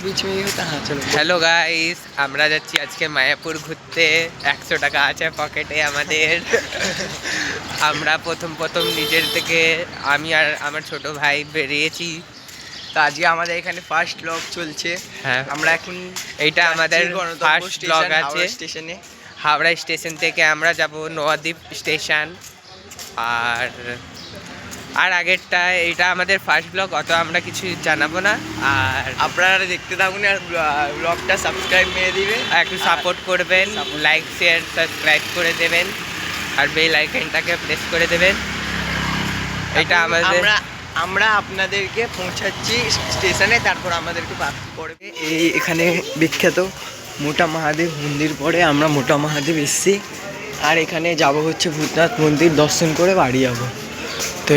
Hello guys, আমরা যাচ্ছি আজকে মায়াপুর ঘুরতে। 100 টাকা আছে পকেটে আমাদের। আমরা প্রথম নিজের থেকে আমি আর আমার ছোট ভাই বেরিয়েছি। তো আজকে আমাদের এখানে ফার্স্ট ব্লগ চলছে। হ্যাঁ, আমরা এখন এইটা আমাদের ফার্স্ট ব্লগ আছে। স্টেশনে হাওড়া স্টেশন থেকে আমরা যাব নবদ্বীপ স্টেশন। আর আগেরটা এইটা আমাদের ফার্স্ট ব্লগ, অত আমরা কিছু জানাবো না। আর আপনারা দেখতে থাকুন আর ব্লগটা সাবস্ক্রাইব মেরে দিবে, একটু সাপোর্ট করবেন, লাইক শেয়ার সাবস্ক্রাইব করে দেবেন আর বেল আইকনটাকে প্রেস করে দেবেন। এটা আমাদের আমরা আপনাদেরকে পৌঁছাচ্ছি স্টেশনে, তারপর আমাদেরকে বাদ পড়বে এই এখানে বিখ্যাত মোটা মহাদেব মন্দির পরে আমরা মোটা মহাদেব এসেছি। আর এখানে যাব হচ্ছে ভূতনাথ মন্দির, দর্শন করে বাড়ি যাবো। তো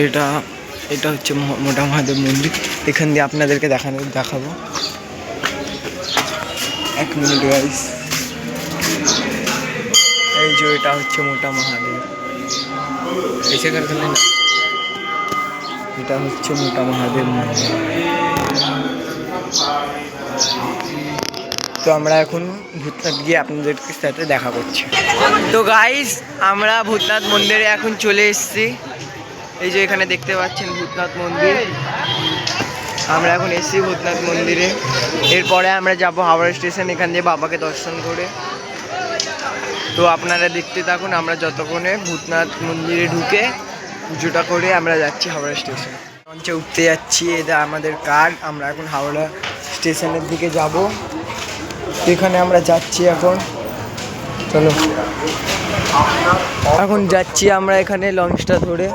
এটা হচ্ছে মোটা মহাদেব মন্দির। এখান দিয়ে আপনাদেরকে দেখাবো। এক মিনিট গাইস, এই যে এটা হচ্ছে মোটা মহাদেব। এটা হচ্ছে মোটা মহাদেব মন্দির। তো আমরা এখন ভূতনাথ গিয়ে আপনাদের সাথে দেখা করছি। তো গাইস, আমরা ভূতনাথ মন্দিরে এখন চলে এসেছি। এই যে এখানে দেখতে পাচ্ছেন ভূতনাথ মন্দির। আমরা এখন এসেছি ভূতনাথ মন্দিরে। এরপরে আমরা যাব হাওড়া স্টেশন, এখান দিয়ে বাবাকে দর্শন করে। তো আপনারা দেখতে থাকুন, আমরা যতক্ষণে ভূতনাথ মন্দিরে ঢুকে পুজোটা করে আমরা যাচ্ছি হাওড়া স্টেশন। লঞ্চে উঠতে যাচ্ছি, এটা আমাদের কার্ড। আমরা এখন হাওড়া স্টেশনের দিকে যাব। এখানে আমরা যাচ্ছি এখন। চলো, এখন যাচ্ছি আমরা এখানে লঞ্চটা ধরে।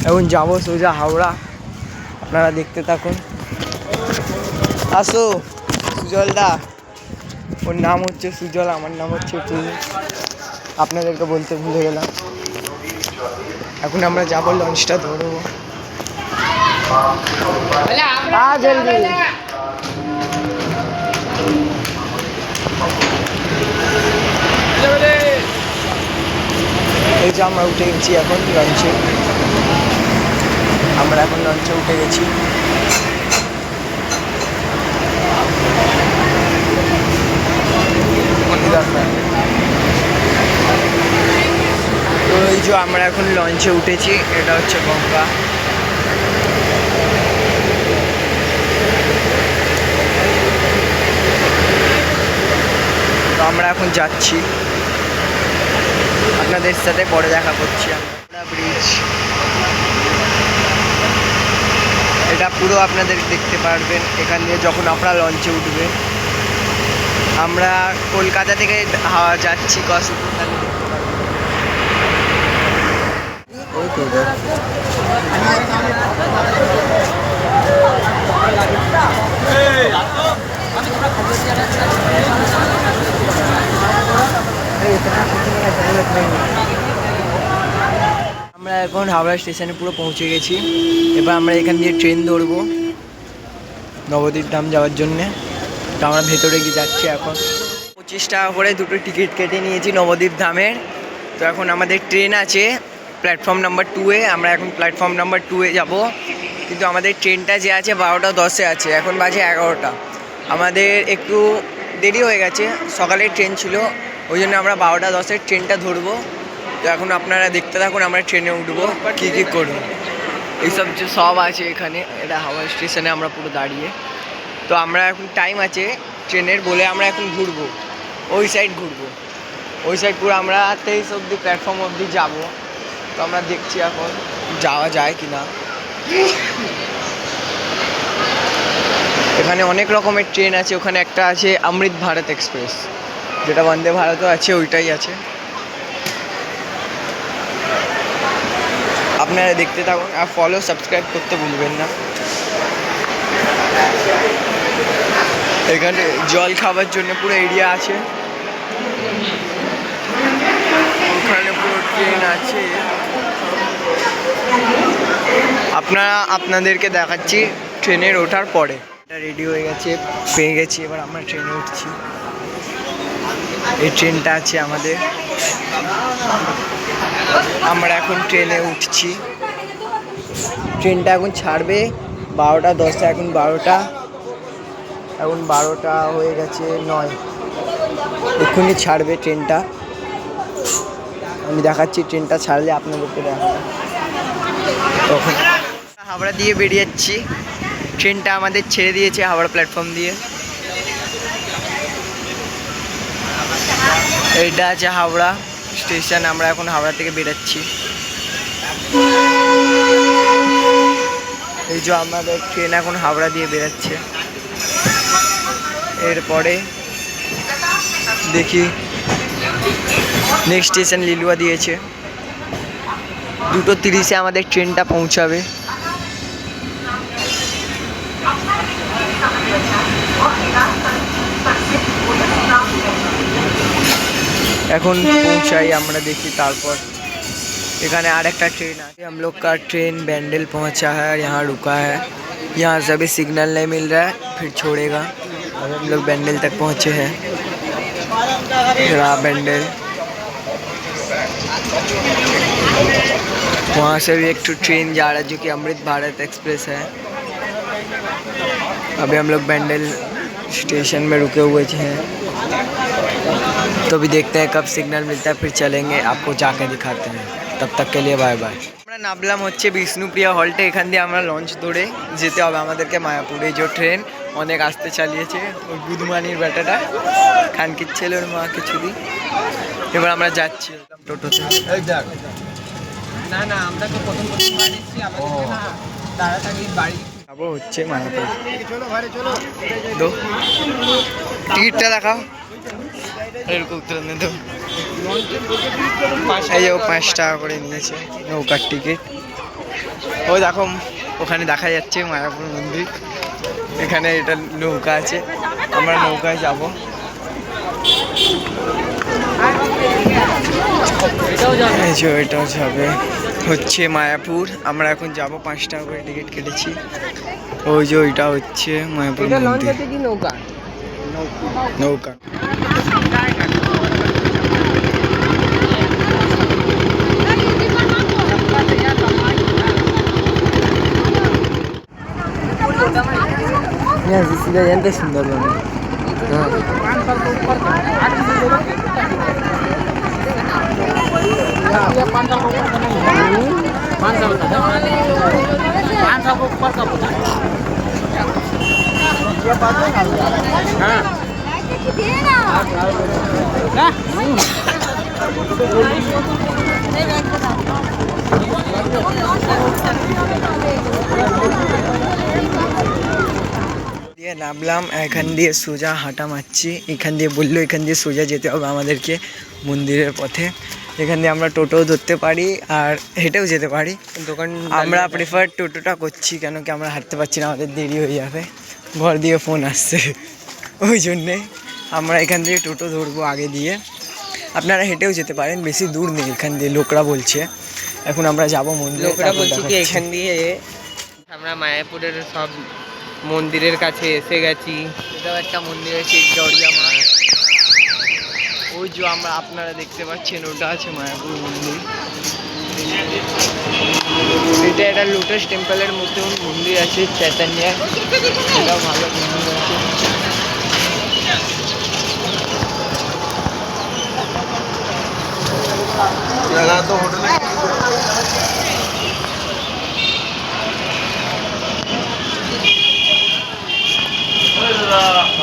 এখন যাবো সোজা হাওড়া। আপনারা দেখতে থাকুন। আসো সুজলদা, ওর নাম হচ্ছে সুজল, আমার নাম হচ্ছে পুরু। আপনাদেরকে বলতে ভুলে গেলাম। এখন আমরা যাবো, লঞ্চটা ধরবো। জলদি এই যে আমরা উঠে গেছি এখন লঞ্চে। আমরা এখন লঞ্চে উঠে গেছি। তো এই যে আমরা এখন লঞ্চে উঠেছি, এটা হচ্ছে গঙ্গা। তো আমরা এখন যাচ্ছি, আপনাদের সাথে পরে দেখা করছি। আমরা ব্রিজ, এটা পুরো আপনাদের দেখতে পারবেন এখান দিয়ে যখন আপনারা লঞ্চে উঠবেন। আমরা কলকাতা থেকে যাচ্ছি কসপুর। আমরা এখন হাওড়া স্টেশনে পুরো পৌঁছে গেছি। এবার আমরা এখান দিয়ে ট্রেন ধরবো নবদ্বীপ ধাম যাওয়ার জন্যে। তো আমরা ভেতরে গিয়ে যাচ্ছি এখন। 25 টাকা করে দুটো টিকিট কেটে নিয়েছি নবদ্বীপ ধামের। তো এখন আমাদের ট্রেন আছে প্ল্যাটফর্ম নাম্বার 2-এ। আমরা এখন প্ল্যাটফর্ম নাম্বার 2-এ যাব, কিন্তু আমাদের ট্রেনটা যে আছে 12:10-এ আছে, এখন বাজে 11টা। আমাদের একটু দেরি হয়ে গেছে, সকালের ট্রেন ছিল, ওই জন্য আমরা 12:10-এর ট্রেনটা ধরবো। তো এখন আপনারা দেখতে থাকুন, আমরা ট্রেনে উঠবো, কী কী করবো এইসব যে সব আছে এখানে। এটা হাওড়া স্টেশনে আমরা পুরো দাঁড়িয়ে। তো আমরা এখন টাইম আছে ট্রেনের বলে আমরা এখন ঘুরবো, ওই সাইড ঘুরবো। ওই সাইড পুরো আমরা 23 অবধি প্ল্যাটফর্ম অবধি যাবো। তো আমরা দেখছি এখন যাওয়া যায় কি না। এখানে অনেক রকমের ট্রেন আছে। ওখানে একটা আছে অমৃত ভারত এক্সপ্রেস, যেটা বন্দে ভারতও আছে, ওইটাই আছে। আপনারা দেখতে থাকুন আর ফলো সাবস্ক্রাইব করতে ভুলবেন না। এখানে জল খাবার জন্য পুরো এরিয়া আছে, ওখানে পুরো ট্রেন আছে। আপনাদেরকে দেখাচ্ছি ট্রেনের ওঠার পরে। এটা রেডি হয়ে গেছে, পেয়ে গেছি, এবার আমরা ট্রেনে উঠছি। এই ট্রেনটা আছে আমাদের, আমরা এখন ট্রেনে উঠছি। ট্রেনটা এখন ছাড়বে 12:10, এখন 12টা। এখন 12টা হয়ে গেছে 9, এক্ষুনি ছাড়বে ট্রেনটা। আমি দেখাচ্ছি ট্রেনটা ছাড়লে আপনাদেরকে দেখাবো। তখন হাওড়া দিয়ে বেরিয়ে যাচ্ছি, ট্রেনটা আমাদের ছেড়ে দিয়েছে হাওড়া প্ল্যাটফর্ম দিয়ে। এইটা আছে হাওড়া স্টেশন, আমরা এখন হাওড়া থেকে বেরোচ্ছি। এই যে আমাদের ট্রেন এখন হাওড়া দিয়ে বেরোচ্ছে। এরপরে দেখি নেক্সট স্টেশন লিলুয়া দিয়েছে, 2:30-এ আমাদের ট্রেনটা পৌঁছাবে। এখন पहुंचाई আমরা দেখি, তারপর এখানে আরেকটা ট্রেন আছে। हम लोग का ट्रेन बैंडल पहुंचा है और यहाँ रुका है। यहाँ से अभी सिग्नल नहीं मिल रहा है, फिर छोड़ेगा। अभी हम लोग बैंडल तक पहुंचे हैं। बैंडल वहाँ से भी एक तो ट्रेन जा रहा है जो कि अमृत भारत एक्सप्रेस है। अभी हम लोग बैंडल स्टेशन में रुके हुए हैं, तो भी देखते हैं कब सिग्नल मिलता है, फिर चलेंगे, आपको जाके दिखाते हैं। तब तक के लिए बाय बाय। আমরা নামলাম হচ্ছে বিষ্ণুপ্রিয়া হল্টে, এখান দিয়ে আমরা লঞ্চ ধরে যেতে হবে আমাদেরকে মায়াপুর। এই যে ট্রেন অনেক আসতে চালিয়েছে, ওই গুদমানির ব্যাটাটা খানকির ছেলে, ওর মা কিছু দিই। এবার আমরা যাচ্ছি টোটোতে। না না, আমরা তো প্রথম এসেছি, আমাদের না তাড়াতাড়ি বাড়ি যাবো হচ্ছে মায়াপুর। দো টিকিটটা দেখাও, এরকম উত্তরণ দো। এই যে 5 টাকা করে নিয়েছে নৌকার টিকিট। ওই দেখো ওখানে দেখা যাচ্ছে মায়াপুর মন্দির, এখানে এটা নৌকা আছে, আমরা নৌকায় যাব। এই যে এটাও যাবে হচ্ছে মায়াপুর, আমরা এখন যাব। 5 টাকা করে টিকিট কেটেছি। ওই যে ওইটা হচ্ছে মায়াপুর মন্দির। নৌকা নৌকা सीधा जानते सुंदर দিয়ে নামলাম, এখান দিয়ে সোজা হাঁটা মারছি। এখান দিয়ে বললো এখান দিয়ে সোজা যেতে হবে আমাদেরকে মন্দিরের পথে। এখান দিয়ে আমরা টোটোও ধরতে পারি আর হেঁটেও যেতে পারি। দোকান আমরা প্রেফার টোটোটা করছি, কেন কি আমরা হাঁটতে পারছি না, আমাদের দেরি হয়ে যাবে, ঘর দিয়ে ফোন আসছে, ওই জন্যে আমরা এখান দিয়ে টোটো ধরবো আগে দিয়ে। আপনারা হেঁটেও যেতে পারেন, বেশি দূর নেই এখান দিয়ে, লোকরা বলছে। এখন আমরা যাবো মন্দিরে। লোকরা বলছে কি এখান দিয়ে আমরা মায়াপুরের সব মন্দিরের কাছে এসে গেছি। এটাও একটা মন্দির আছে, জড়িয়া মা। ওই যে আমরা আপনারা দেখতে পাচ্ছেন ওটা আছে মায়াপুর মন্দির। এটা একটা লোটাস টেম্পলের মধ্যে মন্দির আছে, চৈতন্য, এটাও ভালো মন্দির আছে।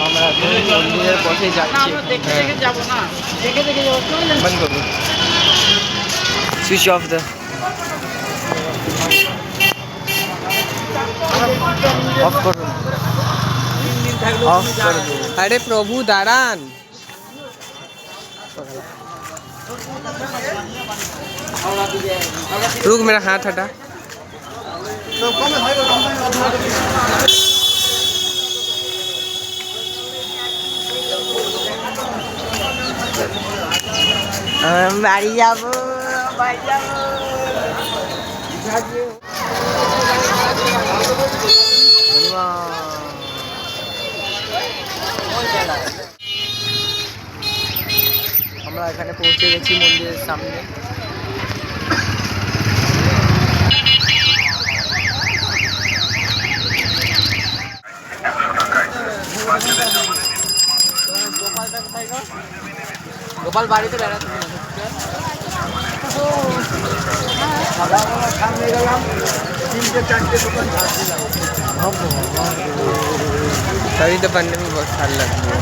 আমরা মন্দিরের পথে যাচ্ছি। বন্ধ করবো, সুইচ অফ দা, অফ করুন, অফ করে দেবো। আরে প্রভু দাঁড়ান, रुक मेरा हाथ हटा। বাড়ি যাবো, বাড়ি যাবো। আমরা এখানে পৌঁছে গেছি মন্দিরের সামনে। গোপাল বাড়িতে বেড়াতে সামনে গেলাম 3-4 দোকান ছাড় দিলাম। तभी तो बनने में बहुत साल लग गया।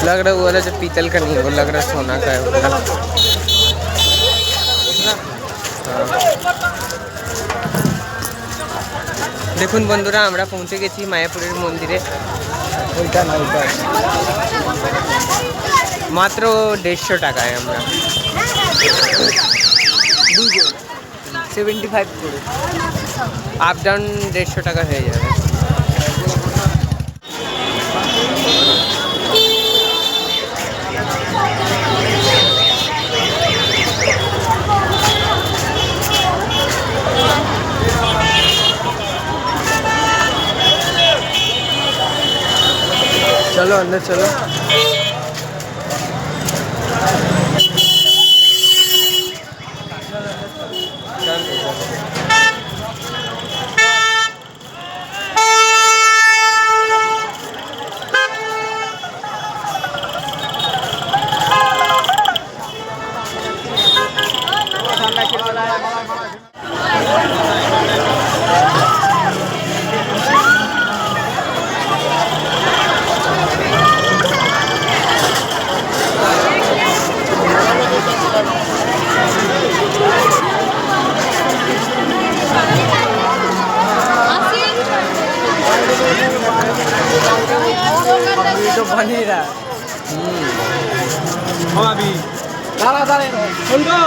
लग रहा है वो वाला जो पीतल का नहीं है, वो लग रहा है सोना का है वो वाला। हाँ। দেখুন বন্ধুরা, আমরা পৌঁছে গেছি মায়াপুরের মন্দিরে। ওইটা না ওইটা মাত্র 150 টাকায় আমরা 75 করে আপ ডাউন 150 টাকা হয়ে যাবে। चलो अंदर चलो। अभी तो बन ही रहा है। अभी दादा दादा उनको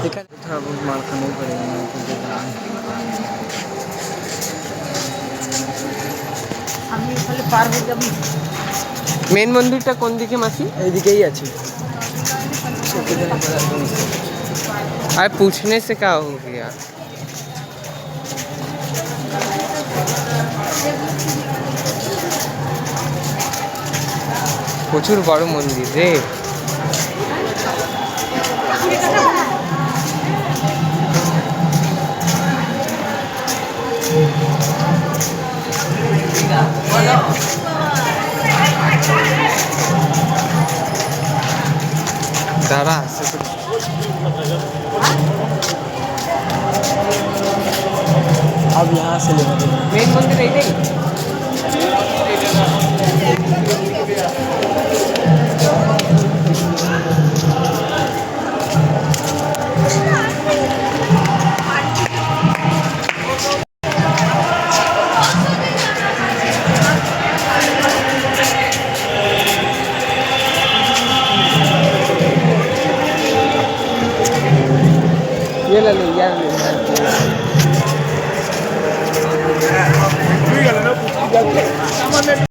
देखा था बहुत मार खाने पड़ेगा মেন মন্দিরটা কোন দিকে মাসি? এইদিকেই আছে। আর पूछने से क्या हो गया? প্রচুর বড় মন্দির রে। দাঁড়া अब यहाँ से लेंगे। মেন মন্দির এইটাই। ये ले लो यार।